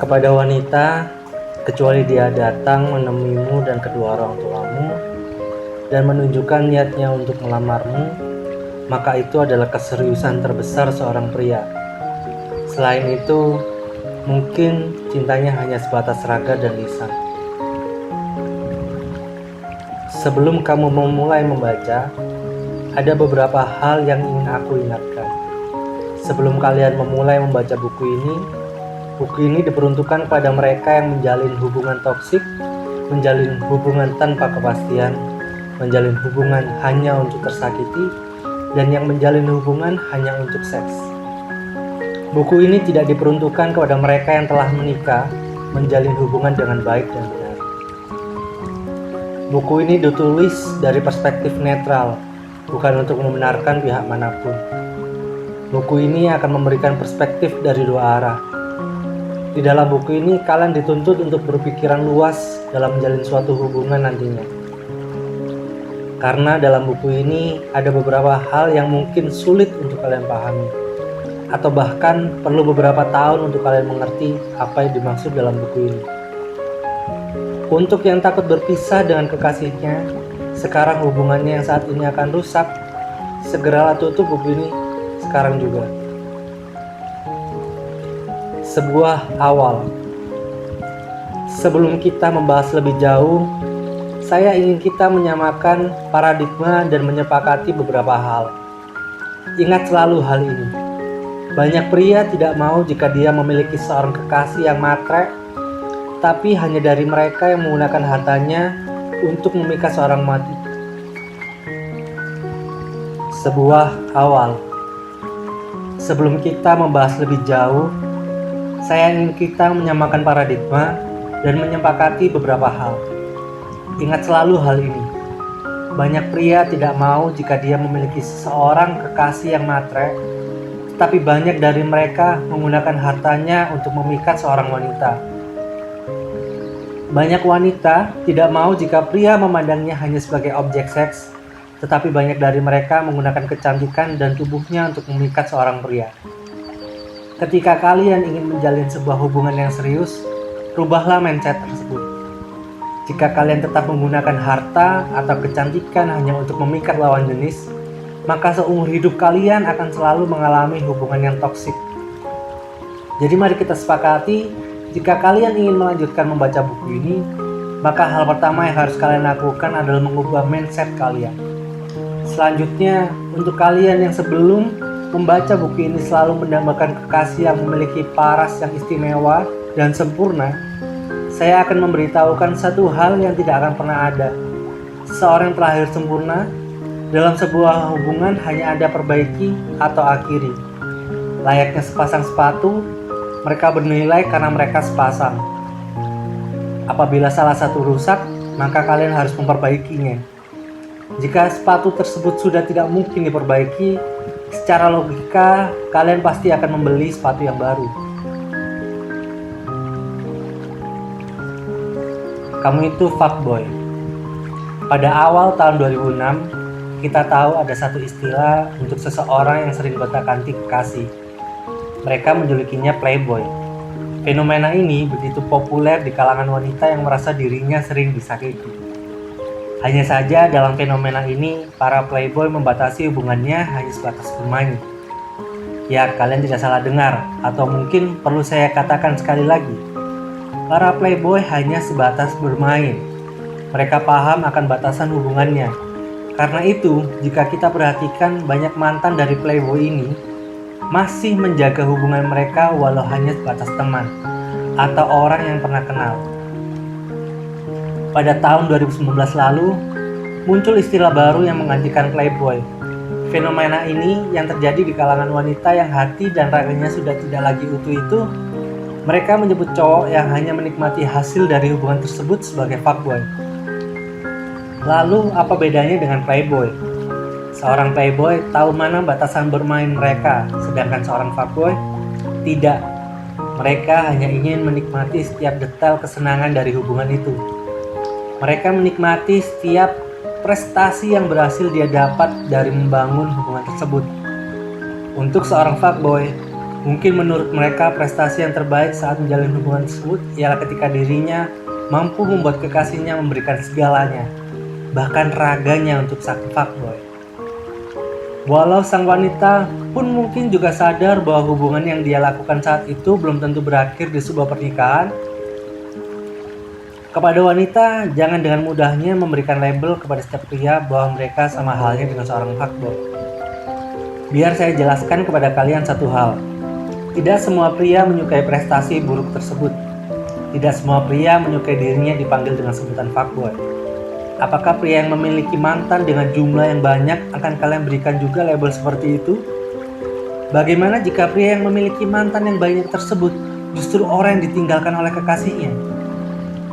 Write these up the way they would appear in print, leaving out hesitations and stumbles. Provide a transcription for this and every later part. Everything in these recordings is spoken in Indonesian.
Kepada wanita, kecuali dia datang menemuimu dan kedua orang tuamu dan menunjukkan niatnya untuk melamarmu, maka itu adalah keseriusan terbesar seorang pria. Selain itu, mungkin cintanya hanya sebatas raga dan lisan. Sebelum kamu memulai membaca, ada beberapa hal yang ingin aku ingatkan. Sebelum kalian memulai membaca buku ini diperuntukkan kepada mereka yang menjalin hubungan toksik, menjalin hubungan tanpa kepastian, menjalin hubungan hanya untuk tersakiti, dan yang menjalin hubungan hanya untuk seks. Buku ini tidak diperuntukkan kepada mereka yang telah menikah, menjalin hubungan dengan baik dan benar. Buku ini ditulis dari perspektif netral, bukan untuk membenarkan pihak manapun. Buku ini akan memberikan perspektif dari dua arah. Di dalam buku ini, kalian dituntut untuk berpikiran luas dalam menjalin suatu hubungan nantinya. Karena dalam buku ini ada beberapa hal yang mungkin sulit untuk kalian pahami, atau bahkan perlu beberapa tahun untuk kalian mengerti apa yang dimaksud dalam buku ini. Untuk yang takut berpisah dengan kekasihnya, sekarang hubungannya yang saat ini akan rusak, segeralah tutup buku ini sekarang juga. Sebuah awal. Sebelum kita membahas lebih jauh, saya ingin kita menyamakan paradigma dan menyepakati beberapa hal. Ingat selalu hal ini. Banyak pria tidak mau jika dia memiliki seorang kekasih yang matre, tapi hanya dari mereka yang menggunakan hartanya untuk memikat seorang mati. Sebuah awal. Sebelum kita membahas lebih jauh, saya ingin kita menyamakan paradigma dan menyepakati beberapa hal. Ingat selalu hal ini. Banyak pria tidak mau jika dia memiliki seseorang kekasih yang matre, tetapi banyak dari mereka menggunakan hartanya untuk memikat seorang wanita. Banyak wanita tidak mau jika pria memandangnya hanya sebagai objek seks, tetapi banyak dari mereka menggunakan kecantikan dan tubuhnya untuk memikat seorang pria. Ketika kalian ingin menjalin sebuah hubungan yang serius, rubahlah mindset tersebut. Jika kalian tetap menggunakan harta atau kecantikan hanya untuk memikat lawan jenis, maka seumur hidup kalian akan selalu mengalami hubungan yang toksik. Jadi mari kita sepakati, jika kalian ingin melanjutkan membaca buku ini, maka hal pertama yang harus kalian lakukan adalah mengubah mindset kalian. Selanjutnya, untuk kalian yang sebelum membaca buku ini selalu mendambakan kekasih yang memiliki paras yang istimewa dan sempurna, saya akan memberitahukan satu hal yang tidak akan pernah ada. Seseorang yang terlahir sempurna, dalam sebuah hubungan hanya ada perbaiki atau akhiri. Layaknya sepasang sepatu, mereka bernilai karena mereka sepasang. Apabila salah satu rusak, maka kalian harus memperbaikinya. Jika sepatu tersebut sudah tidak mungkin diperbaiki, secara logika kalian pasti akan membeli sepatu yang baru. Kamu itu fuckboy. Pada awal tahun 2006, kita tahu ada satu istilah untuk seseorang yang sering gonta-ganti kekasih. Mereka menjulukinya playboy. Fenomena ini begitu populer di kalangan wanita yang merasa dirinya sering disakiti. Hanya saja dalam fenomena ini, para playboy membatasi hubungannya hanya sebatas bermain. Ya, kalian tidak salah dengar, atau mungkin perlu saya katakan sekali lagi. Para playboy hanya sebatas bermain. Mereka paham akan batasan hubungannya. Karena itu, jika kita perhatikan banyak mantan dari playboy ini, masih menjaga hubungan mereka walau hanya sebatas teman atau orang yang pernah kenal. Pada tahun 2019 lalu, muncul istilah baru yang menggantikan playboy. Fenomena ini yang terjadi di kalangan wanita yang hati dan raganya sudah tidak lagi utuh itu, mereka menyebut cowok yang hanya menikmati hasil dari hubungan tersebut sebagai fuckboy. Lalu apa bedanya dengan playboy? Seorang playboy tahu mana batasan bermain mereka, sedangkan seorang fuckboy tidak. Mereka hanya ingin menikmati setiap detail kesenangan dari hubungan itu. Mereka menikmati setiap prestasi yang berhasil dia dapat dari membangun hubungan tersebut. Untuk seorang fuckboy, Mungkin menurut mereka prestasi yang terbaik saat menjalin hubungan tersebut ialah ketika dirinya mampu membuat kekasihnya memberikan segalanya, bahkan raganya untuk sang fuckboy. Walau sang wanita pun mungkin juga sadar bahwa hubungan yang dia lakukan saat itu belum tentu berakhir di sebuah pernikahan. Kepada wanita, jangan dengan mudahnya memberikan label kepada setiap pria bahwa mereka sama halnya dengan seorang fuckboy. Biar saya jelaskan kepada kalian satu hal. Tidak semua pria menyukai prestasi buruk tersebut. Tidak semua pria menyukai dirinya dipanggil dengan sebutan fuckboy. Apakah pria yang memiliki mantan dengan jumlah yang banyak akan kalian berikan juga label seperti itu? Bagaimana jika pria yang memiliki mantan yang banyak tersebut justru orang yang ditinggalkan oleh kekasihnya?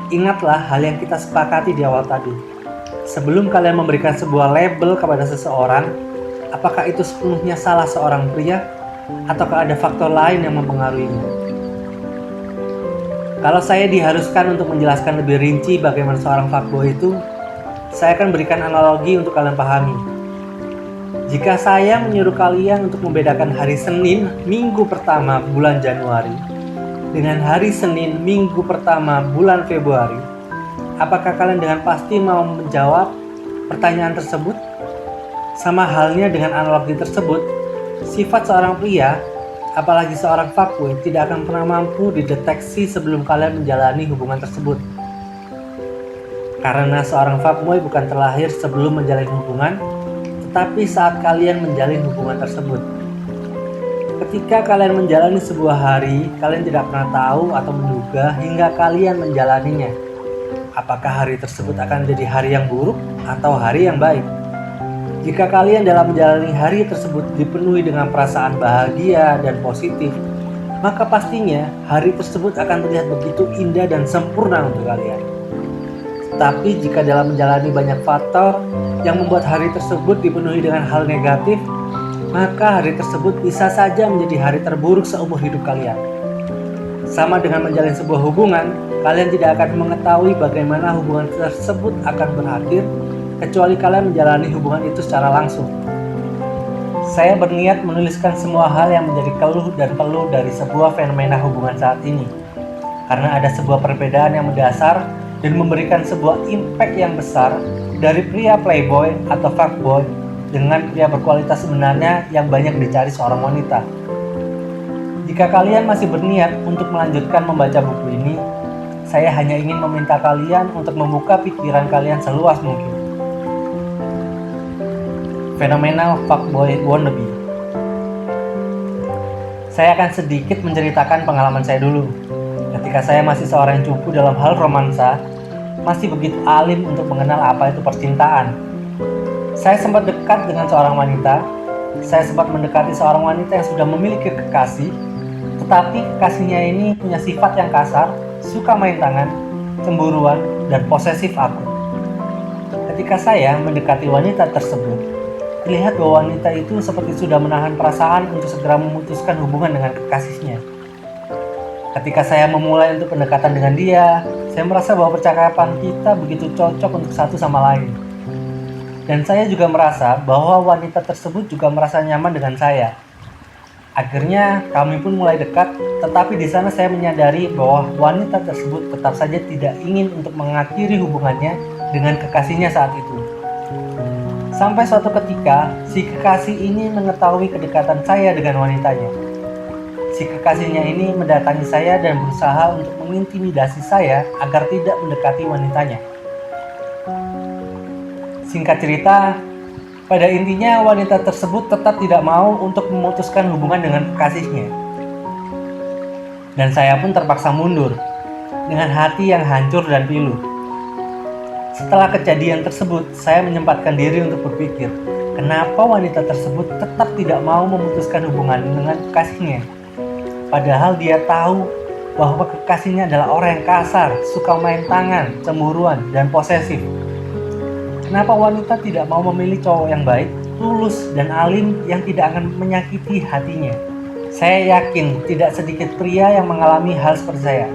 Ingatlah hal yang kita sepakati di awal tadi. Sebelum kalian memberikan sebuah label kepada seseorang, apakah itu sepenuhnya salah seorang pria? Ataukah ada faktor lain yang mempengaruhinya? Kalau saya diharuskan untuk menjelaskan lebih rinci bagaimana seorang fuckboy itu, saya akan berikan analogi untuk kalian pahami. Jika saya menyuruh kalian untuk membedakan hari Senin minggu pertama bulan Januari dengan hari Senin minggu pertama bulan Februari, apakah kalian dengan pasti mau menjawab pertanyaan tersebut? Sama halnya dengan analogi tersebut, sifat seorang pria, apalagi seorang fuckboy, tidak akan pernah mampu dideteksi sebelum kalian menjalani hubungan tersebut. Karena seorang fuckboy bukan terlahir sebelum menjalin hubungan, tetapi saat kalian menjalin hubungan tersebut. Ketika kalian menjalani sebuah hari, kalian tidak pernah tahu atau menduga hingga kalian menjalaninya. Apakah hari tersebut akan menjadi hari yang buruk atau hari yang baik? Jika kalian dalam menjalani hari tersebut dipenuhi dengan perasaan bahagia dan positif, maka pastinya hari tersebut akan terlihat begitu indah dan sempurna untuk kalian. Tapi jika dalam menjalani banyak faktor yang membuat hari tersebut dipenuhi dengan hal negatif, maka hari tersebut bisa saja menjadi hari terburuk seumur hidup kalian. Sama dengan menjalin sebuah hubungan, kalian tidak akan mengetahui bagaimana hubungan tersebut akan berakhir kecuali kalian menjalani hubungan itu secara langsung. Saya berniat menuliskan semua hal yang menjadi keluh dan peluh dari sebuah fenomena hubungan saat ini, karena ada sebuah perbedaan yang mendasar dan memberikan sebuah impact yang besar dari pria playboy atau fuckboy dengan pria berkualitas sebenarnya yang banyak dicari seorang wanita. Jika kalian masih berniat untuk melanjutkan membaca buku ini, saya hanya ingin meminta kalian untuk membuka pikiran kalian seluas mungkin. Fenomena fuckboy wannabe. Saya akan sedikit menceritakan pengalaman saya dulu. Ketika saya masih seorang yang cupu dalam hal romansa, masih begitu alim untuk mengenal apa itu percintaan. Saya sempat dekat dengan seorang wanita. Saya sempat mendekati seorang wanita yang sudah memiliki kekasih, tetapi kekasihnya ini punya sifat yang kasar, suka main tangan, cemburuan, dan posesif akut. Ketika saya mendekati wanita tersebut, terlihat bahwa wanita itu seperti sudah menahan perasaan untuk segera memutuskan hubungan dengan kekasihnya. Ketika saya memulai untuk pendekatan dengan dia, saya merasa bahwa percakapan kita begitu cocok untuk satu sama lain. Dan saya juga merasa bahwa wanita tersebut juga merasa nyaman dengan saya. Akhirnya kami pun mulai dekat, tetapi di sana saya menyadari bahwa wanita tersebut tetap saja tidak ingin untuk mengakhiri hubungannya dengan kekasihnya saat itu. Sampai suatu ketika, si kekasih ini mengetahui kedekatan saya dengan wanitanya. Si kekasihnya ini mendatangi saya dan berusaha untuk mengintimidasi saya agar tidak mendekati wanitanya. Singkat cerita, pada intinya wanita tersebut tetap tidak mau untuk memutuskan hubungan dengan kekasihnya. Dan saya pun terpaksa mundur dengan hati yang hancur dan pilu. Setelah kejadian tersebut, saya menyempatkan diri untuk berpikir, kenapa wanita tersebut tetap tidak mau memutuskan hubungan dengan kekasihnya. Padahal dia tahu bahwa kekasihnya adalah orang yang kasar, suka main tangan, cemburuan, dan posesif. Kenapa wanita tidak mau memilih cowok yang baik, tulus, dan alim yang tidak akan menyakiti hatinya? Saya yakin tidak sedikit pria yang mengalami hal seperti saya.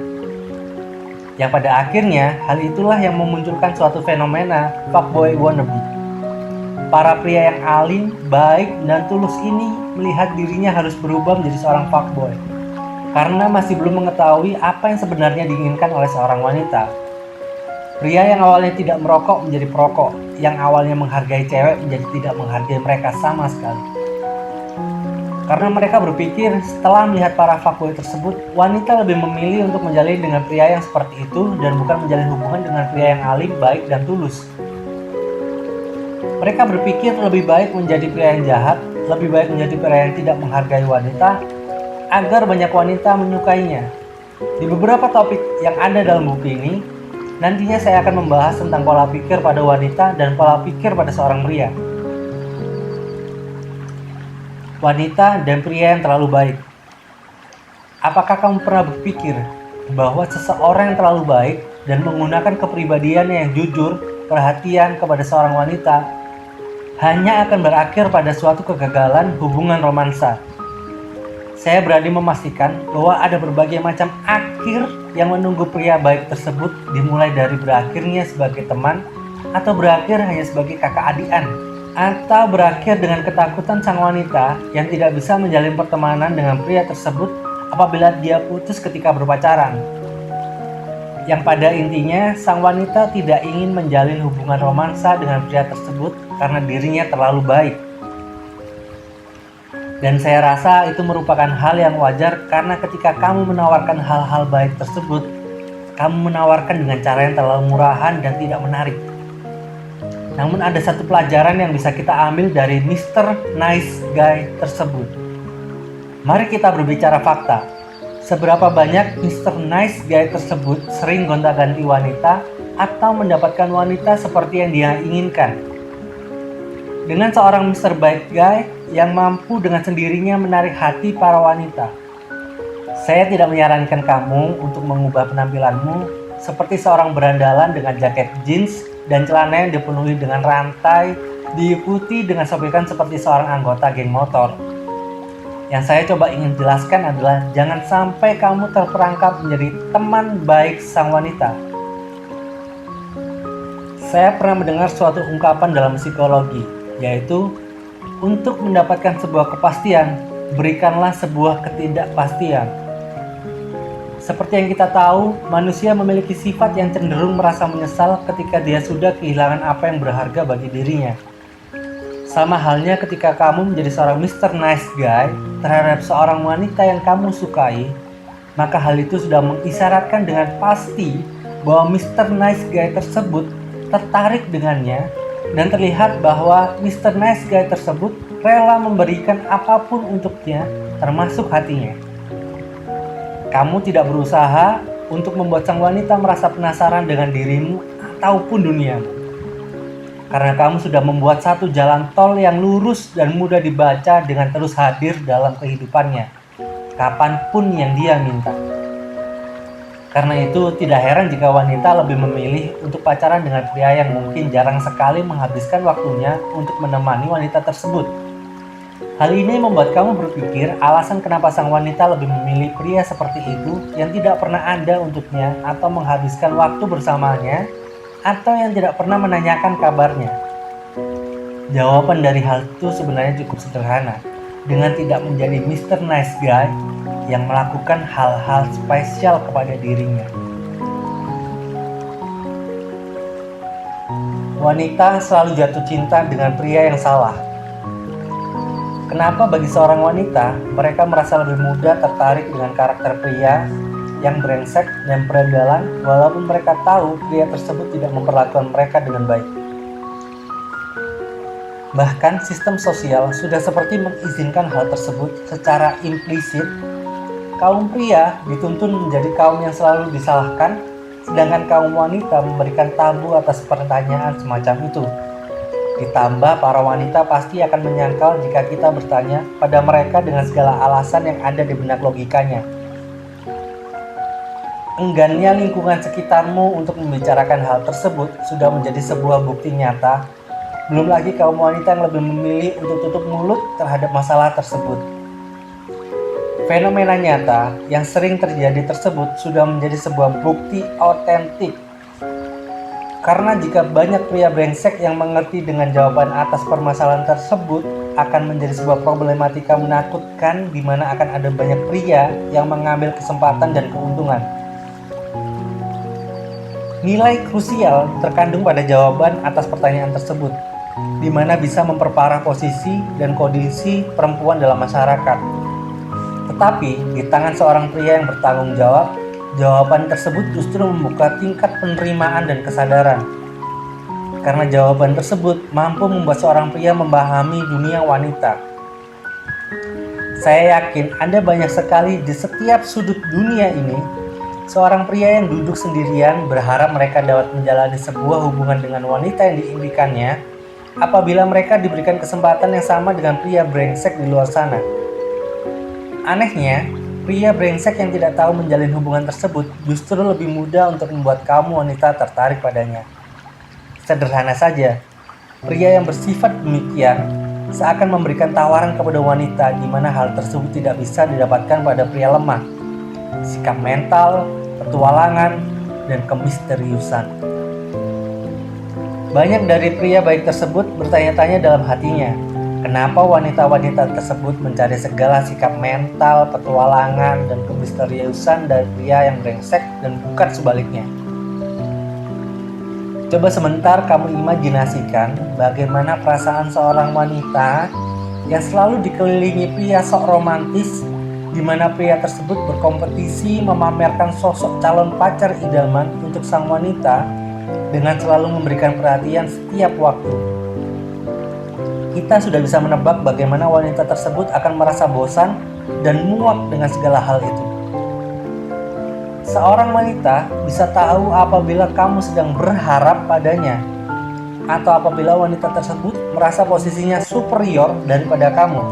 Yang pada akhirnya, hal itulah yang memunculkan suatu fenomena fuckboy wannabe. Para pria yang alim, baik, dan tulus ini melihat dirinya harus berubah menjadi seorang fuckboy karena masih belum mengetahui apa yang sebenarnya diinginkan oleh seorang wanita. Pria yang awalnya tidak merokok menjadi perokok, yang awalnya menghargai cewek menjadi tidak menghargai mereka sama sekali. Karena mereka berpikir setelah melihat para fuckboy tersebut, wanita lebih memilih untuk menjalin dengan pria yang seperti itu dan bukan menjalin hubungan dengan pria yang alim, baik, dan tulus. Mereka berpikir lebih baik menjadi pria yang jahat, lebih baik menjadi pria yang tidak menghargai wanita, agar banyak wanita menyukainya. Di beberapa topik yang ada dalam buku ini, nantinya saya akan membahas tentang pola pikir pada wanita dan pola pikir pada seorang pria. Wanita dan pria yang terlalu baik. Apakah kamu pernah berpikir bahwa seseorang yang terlalu baik dan menggunakan kepribadiannya yang jujur, perhatian kepada seorang wanita hanya akan berakhir pada suatu kegagalan hubungan romansa? Saya berani memastikan bahwa ada berbagai macam akhir yang menunggu pria baik tersebut, dimulai dari berakhirnya sebagai teman, atau berakhir hanya sebagai kakak adian, atau berakhir dengan ketakutan sang wanita yang tidak bisa menjalin pertemanan dengan pria tersebut apabila dia putus ketika berpacaran. Yang pada intinya, sang wanita tidak ingin menjalin hubungan romansa dengan pria tersebut karena dirinya terlalu baik. Dan saya rasa itu merupakan hal yang wajar karena ketika kamu menawarkan hal-hal baik tersebut, kamu menawarkan dengan cara yang terlalu murahan dan tidak menarik. Namun ada satu pelajaran yang bisa kita ambil dari Mr. Nice Guy tersebut. Mari kita berbicara fakta. Seberapa banyak Mr. Nice Guy tersebut sering gonta-ganti wanita atau mendapatkan wanita seperti yang dia inginkan. Dengan seorang Mr. Bad Guy yang mampu dengan sendirinya menarik hati para wanita. Saya tidak menyarankan kamu untuk mengubah penampilanmu seperti seorang berandalan dengan jaket jeans dan celana yang dipenuhi dengan rantai, diikuti dengan sobekan seperti seorang anggota geng motor. Yang saya coba ingin jelaskan adalah jangan sampai kamu terperangkap menjadi teman baik sang wanita. Saya pernah mendengar suatu ungkapan dalam psikologi, yaitu untuk mendapatkan sebuah kepastian, berikanlah sebuah ketidakpastian. Seperti yang kita tahu, manusia memiliki sifat yang cenderung merasa menyesal ketika dia sudah kehilangan apa yang berharga bagi dirinya. Sama halnya ketika kamu menjadi seorang Mr. Nice Guy terhadap seorang wanita yang kamu sukai, maka hal itu sudah mengisyaratkan dengan pasti bahwa Mr. Nice Guy tersebut tertarik dengannya dan terlihat bahwa Mr. Nice Guy tersebut rela memberikan apapun untuknya, termasuk hatinya. Kamu tidak berusaha untuk membuat sang wanita merasa penasaran dengan dirimu ataupun duniamu. Karena kamu sudah membuat satu jalan tol yang lurus dan mudah dibaca dengan terus hadir dalam kehidupannya, kapanpun yang dia minta. Karena itu tidak heran jika wanita lebih memilih untuk pacaran dengan pria yang mungkin jarang sekali menghabiskan waktunya untuk menemani wanita tersebut. Hal ini membuat kamu berpikir alasan kenapa sang wanita lebih memilih pria seperti itu yang tidak pernah ada untuknya atau menghabiskan waktu bersamanya atau yang tidak pernah menanyakan kabarnya. Jawaban dari hal itu sebenarnya cukup sederhana, dengan tidak menjadi Mr. Nice Guy yang melakukan hal-hal spesial kepada dirinya. Wanita selalu jatuh cinta dengan pria yang salah. Kenapa bagi seorang wanita, mereka merasa lebih mudah tertarik dengan karakter pria yang brengsek dan berandalan walaupun mereka tahu pria tersebut tidak memperlakukan mereka dengan baik. Bahkan sistem sosial sudah seperti mengizinkan hal tersebut secara implisit. Kaum pria dituntun menjadi kaum yang selalu disalahkan, sedangkan kaum wanita memberikan tabu atas pertanyaan semacam itu. Ditambah para wanita pasti akan menyangkal jika kita bertanya pada mereka dengan segala alasan yang ada di benak logikanya. Enggannya lingkungan sekitarmu untuk membicarakan hal tersebut sudah menjadi sebuah bukti nyata. Belum lagi kaum wanita yang lebih memilih untuk tutup mulut terhadap masalah tersebut. Fenomena nyata yang sering terjadi tersebut sudah menjadi sebuah bukti autentik. Karena jika banyak pria brengsek yang mengerti dengan jawaban atas permasalahan tersebut, akan menjadi sebuah problematika menakutkan di mana akan ada banyak pria yang mengambil kesempatan dan keuntungan. Nilai krusial terkandung pada jawaban atas pertanyaan tersebut, di mana bisa memperparah posisi dan kondisi perempuan dalam masyarakat. Tetapi, di tangan seorang pria yang bertanggung jawab, jawaban tersebut justru membuka tingkat penerimaan dan kesadaran. Karena jawaban tersebut mampu membuat seorang pria memahami dunia wanita. Saya yakin Anda banyak sekali di setiap sudut dunia ini, seorang pria yang duduk sendirian berharap mereka dapat menjalani sebuah hubungan dengan wanita yang diimpikannya apabila mereka diberikan kesempatan yang sama dengan pria brengsek di luar sana. Anehnya, pria brengsek yang tidak tahu menjalin hubungan tersebut justru lebih mudah untuk membuat kamu wanita tertarik padanya. Sederhana saja, pria yang bersifat demikian seakan memberikan tawaran kepada wanita di mana hal tersebut tidak bisa didapatkan pada pria lemah. Sikap mental, petualangan, dan kemisteriusan. Banyak dari pria baik tersebut bertanya-tanya dalam hatinya, kenapa wanita-wanita tersebut mencari segala sikap mental, petualangan, dan kemisteriusan dari pria yang brengsek dan bukan sebaliknya. Coba sebentar kamu imajinasikan bagaimana perasaan seorang wanita yang selalu dikelilingi pria sok romantis, di mana pria tersebut berkompetisi memamerkan sosok calon pacar idaman untuk sang wanita dengan selalu memberikan perhatian setiap waktu. Kita sudah bisa menebak bagaimana wanita tersebut akan merasa bosan dan muak dengan segala hal itu. Seorang wanita bisa tahu apabila kamu sedang berharap padanya, atau apabila wanita tersebut merasa posisinya superior daripada kamu.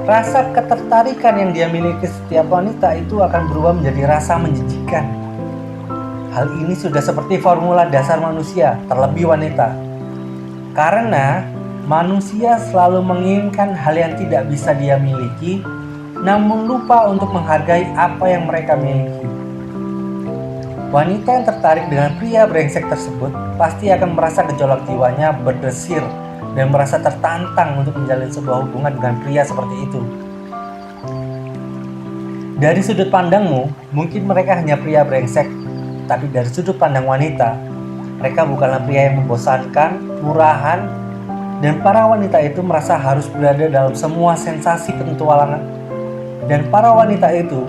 Rasa ketertarikan yang dia miliki setiap wanita itu akan berubah menjadi rasa menjijikan. Hal ini sudah seperti formula dasar manusia, terlebih wanita. Karena manusia selalu menginginkan hal yang tidak bisa dia miliki, namun lupa untuk menghargai apa yang mereka miliki. Wanita yang tertarik dengan pria brengsek tersebut pasti akan merasa gejolak jiwanya berdesir dan merasa tertantang untuk menjalin sebuah hubungan dengan pria seperti itu. Dari sudut pandangmu, mungkin mereka hanya pria brengsek, tapi dari sudut pandang wanita, mereka bukanlah pria yang membosankan, murahan, dan para wanita itu merasa harus berada dalam semua sensasi petualangan. Dan para wanita itu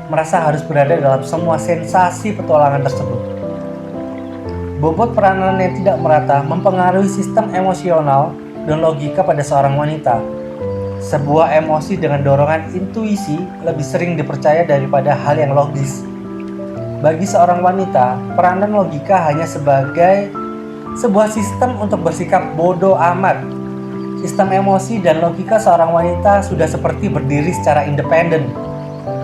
merasa harus berada dalam semua sensasi petualangan tersebut. Bobot peranan yang tidak merata mempengaruhi sistem emosional dan logika pada seorang wanita. Sebuah emosi dengan dorongan intuisi lebih sering dipercaya daripada hal yang logis. Bagi seorang wanita, peranan logika hanya sebagai sebuah sistem untuk bersikap bodoh amat. Sistem emosi dan logika seorang wanita sudah seperti berdiri secara independen,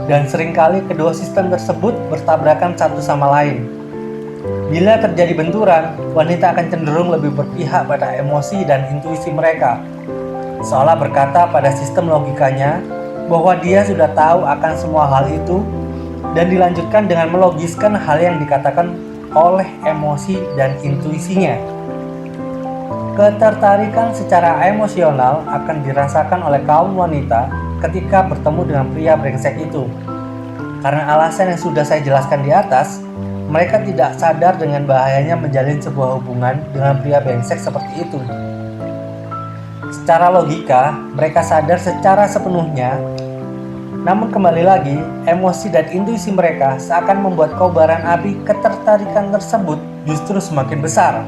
dan seringkali kedua sistem tersebut bertabrakan satu sama lain. Bila terjadi benturan, wanita akan cenderung lebih berpihak pada emosi dan intuisi mereka, seolah berkata pada sistem logikanya bahwa dia sudah tahu akan semua hal itu, dan dilanjutkan dengan melogiskan hal yang dikatakan oleh emosi dan intuisinya. Ketertarikan secara emosional akan dirasakan oleh kaum wanita ketika bertemu dengan pria brengsek itu. Karena alasan yang sudah saya jelaskan di atas, mereka tidak sadar dengan bahayanya menjalin sebuah hubungan dengan pria brengsek seperti itu. Secara logika, mereka sadar secara sepenuhnya, namun kembali lagi, emosi dan intuisi mereka seakan membuat kobaran api ketertarikan tersebut justru semakin besar.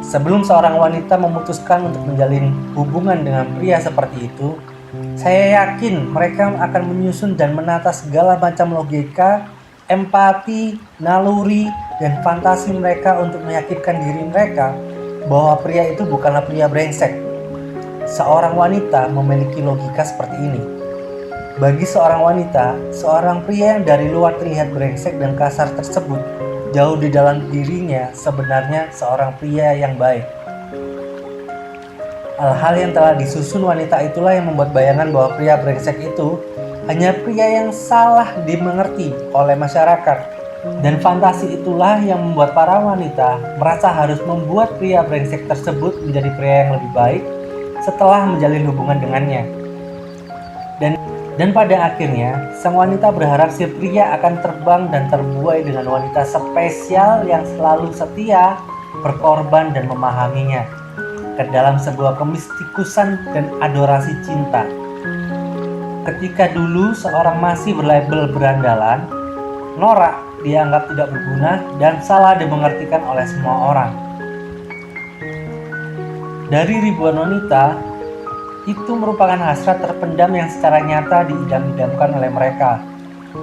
Sebelum seorang wanita memutuskan untuk menjalin hubungan dengan pria seperti itu, saya yakin mereka akan menyusun dan menata segala macam logika, empati, naluri, dan fantasi mereka untuk meyakinkan diri mereka bahwa pria itu bukanlah pria brengsek. Seorang wanita memiliki logika seperti ini. Bagi seorang wanita, seorang pria yang dari luar terlihat brengsek dan kasar tersebut jauh di dalam dirinya sebenarnya seorang pria yang baik. Hal-hal yang telah disusun wanita itulah yang membuat bayangan bahwa pria brengsek itu hanya pria yang salah dimengerti oleh masyarakat, Dan fantasi itulah yang membuat para wanita merasa harus membuat pria brengsek tersebut menjadi pria yang lebih baik setelah menjalin hubungan dengannya. Dan pada akhirnya, sang wanita berharap si pria akan terbang dan terbuai dengan wanita spesial yang selalu setia, berkorban dan memahaminya ke dalam sebuah kemistikusan dan adorasi cinta. Ketika dulu seorang masih berlabel berandalan, norak dianggap tidak berguna dan salah dimengertikan oleh semua orang. Dari ribuan wanita, itu merupakan hasrat terpendam yang secara nyata diidam-idamkan oleh mereka.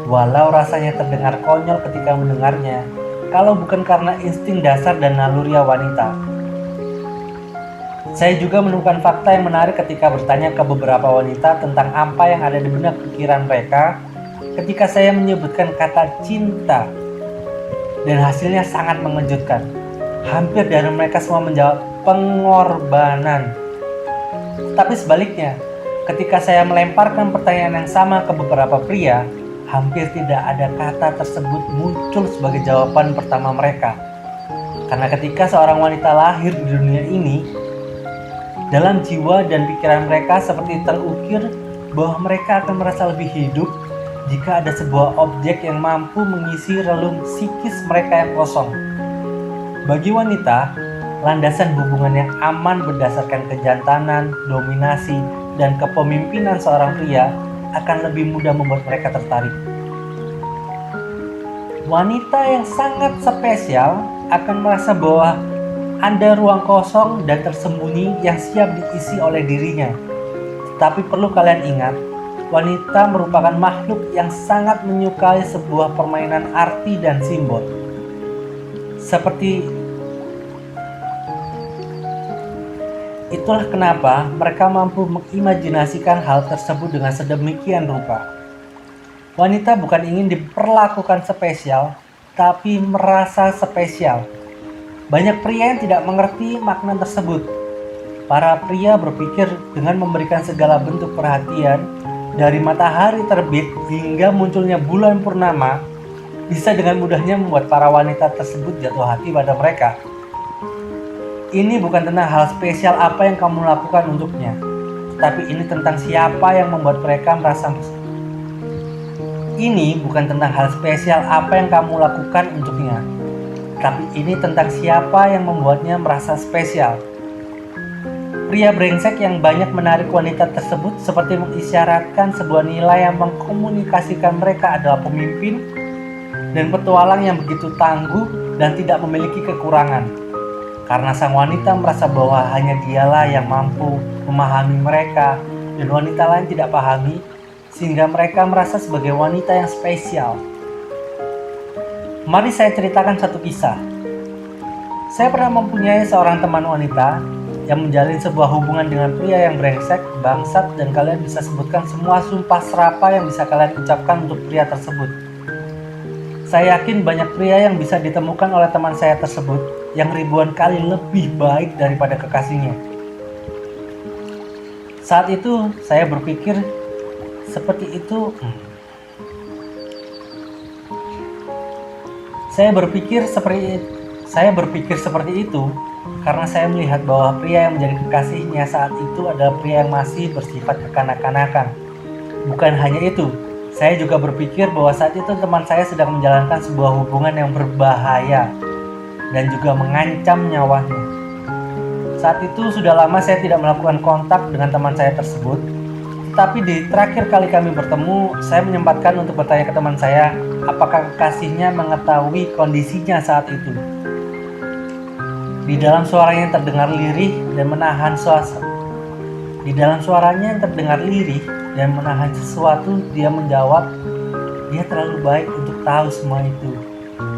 Walau rasanya terdengar konyol ketika mendengarnya, kalau bukan karena insting dasar dan naluri wanita. Saya juga menemukan fakta yang menarik ketika bertanya ke beberapa wanita tentang apa yang ada di benak pikiran mereka ketika saya menyebutkan kata cinta. Dan hasilnya sangat mengejutkan. Hampir dari mereka semua menjawab pengorbanan. Tapi sebaliknya, ketika saya melemparkan pertanyaan yang sama ke beberapa pria, hampir tidak ada kata tersebut muncul sebagai jawaban pertama mereka. Karena ketika seorang wanita lahir di dunia ini, dalam jiwa dan pikiran mereka seperti terukir bahwa mereka akan merasa lebih hidup jika ada sebuah objek yang mampu mengisi relung psikis mereka yang kosong. Bagi wanita, landasan hubungan yang aman berdasarkan kejantanan, dominasi, dan kepemimpinan seorang pria akan lebih mudah membuat mereka tertarik. Wanita yang sangat spesial akan merasa bahwa ada ruang kosong dan tersembunyi yang siap diisi oleh dirinya. Tapi perlu kalian ingat, wanita merupakan makhluk yang sangat menyukai sebuah permainan arti dan simbol. Itulah kenapa mereka mampu mengimajinasikan hal tersebut dengan sedemikian rupa. Wanita bukan ingin diperlakukan spesial, tapi merasa spesial. Banyak pria yang tidak mengerti makna tersebut. Para pria berpikir dengan memberikan segala bentuk perhatian, dari matahari terbit hingga munculnya bulan purnama, bisa dengan mudahnya membuat para wanita tersebut jatuh hati pada mereka. Ini bukan tentang hal spesial apa yang kamu lakukan untuknya, tapi ini tentang siapa yang membuat mereka merasa. Ini bukan tentang hal spesial apa yang kamu lakukan untuknya, tapi ini tentang siapa yang membuatnya merasa spesial. Pria brengsek yang banyak menarik wanita tersebut seperti mengisyaratkan sebuah nilai yang mengkomunikasikan mereka adalah pemimpin dan petualang yang begitu tangguh dan tidak memiliki kekurangan. Karena sang wanita merasa bahwa hanya dialah yang mampu memahami mereka dan wanita lain tidak pahami, sehingga mereka merasa sebagai wanita yang spesial. Mari saya ceritakan satu kisah. Saya pernah mempunyai seorang teman wanita yang menjalin sebuah hubungan dengan pria yang brengsek, bangsat, dan kalian bisa sebutkan semua sumpah serapa yang bisa kalian ucapkan untuk pria tersebut. Saya yakin banyak pria yang bisa ditemukan oleh teman saya tersebut yang ribuan kali lebih baik daripada kekasihnya. Saat itu saya berpikir seperti itu. Saya berpikir seperti itu karena saya melihat bahwa pria yang menjadi kekasihnya saat itu adalah pria yang masih bersifat kekanak-kanakan. Bukan hanya itu, saya juga berpikir bahwa saat itu teman saya sedang menjalankan sebuah hubungan yang berbahaya dan juga mengancam nyawanya. Saat itu sudah lama saya tidak melakukan kontak dengan teman saya tersebut, tetapi di terakhir kali kami bertemu, saya menyempatkan untuk bertanya ke teman saya apakah kekasihnya mengetahui kondisinya saat itu. Di dalam suaranya terdengar lirih dan menahan sesuatu, dia menjawab, dia terlalu baik untuk tahu semua itu.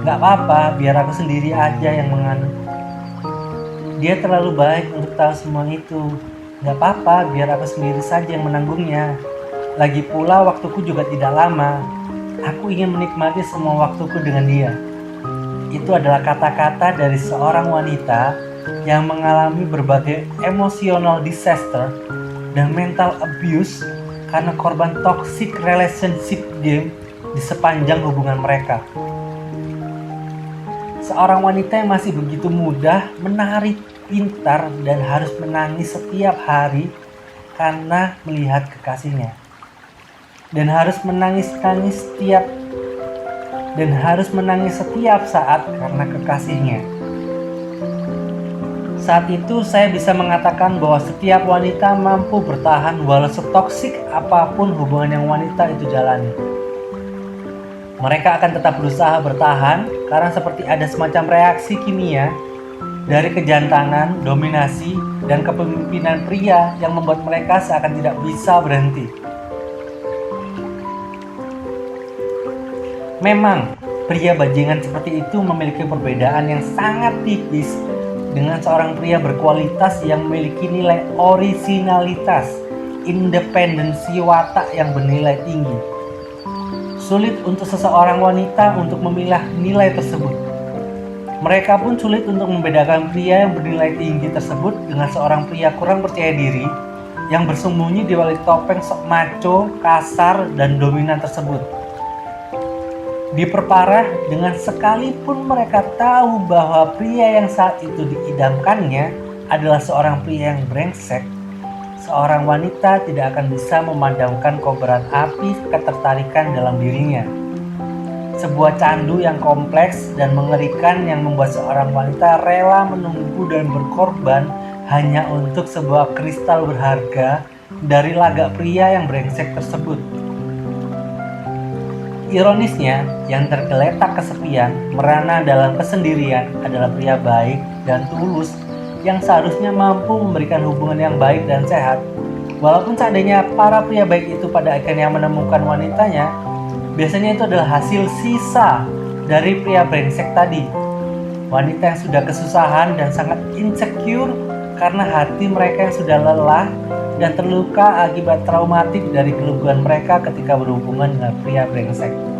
Gak apa-apa, biar aku sendiri aja yang mengandung. Dia terlalu baik untuk tahu semua itu. Gak apa-apa, biar aku sendiri saja yang menanggungnya. Lagi pula waktuku juga tidak lama. Aku ingin menikmati semua waktuku dengan dia. Itu adalah kata-kata dari seorang wanita yang mengalami berbagai emotional disaster dan mental abuse karena korban toxic relationship game di sepanjang hubungan mereka. Seorang wanita yang masih begitu muda, menarik, pintar, dan harus menangis setiap hari karena melihat kekasihnya. Dan harus menangis setiap saat karena kekasihnya. Saat itu saya bisa mengatakan bahwa setiap wanita mampu bertahan walau setoksik apapun hubungan yang wanita itu jalani. Mereka akan tetap berusaha bertahan karena seperti ada semacam reaksi kimia dari kejantanan, dominasi, dan kepemimpinan pria yang membuat mereka seakan tidak bisa berhenti. Memang, pria bajingan seperti itu memiliki perbedaan yang sangat tipis dengan seorang pria berkualitas yang memiliki nilai orisinalitas, independensi watak yang bernilai tinggi. Sulit untuk seseorang wanita untuk memilah nilai tersebut. Mereka pun sulit untuk membedakan pria yang bernilai tinggi tersebut dengan seorang pria kurang percaya diri yang bersembunyi di balik topeng sok macho, kasar, dan dominan tersebut. Diperparah dengan sekalipun mereka tahu bahwa pria yang saat itu diidamkannya adalah seorang pria yang brengsek, seorang wanita tidak akan bisa memadamkan kobaran api ketertarikan dalam dirinya. Sebuah candu yang kompleks dan mengerikan yang membuat seorang wanita rela menunggu dan berkorban hanya untuk sebuah kristal berharga dari lagak pria yang brengsek tersebut. Ironisnya, yang tergeletak kesepian, merana dalam kesendirian adalah pria baik dan tulus yang seharusnya mampu memberikan hubungan yang baik dan sehat. Walaupun seandainya para pria baik itu pada akhirnya menemukan wanitanya, biasanya itu adalah hasil sisa dari pria brengsek tadi. Wanita yang sudah kesusahan dan sangat insecure karena hati mereka yang sudah lelah dan terluka akibat traumatik dari keluguan mereka ketika berhubungan dengan pria brengsek.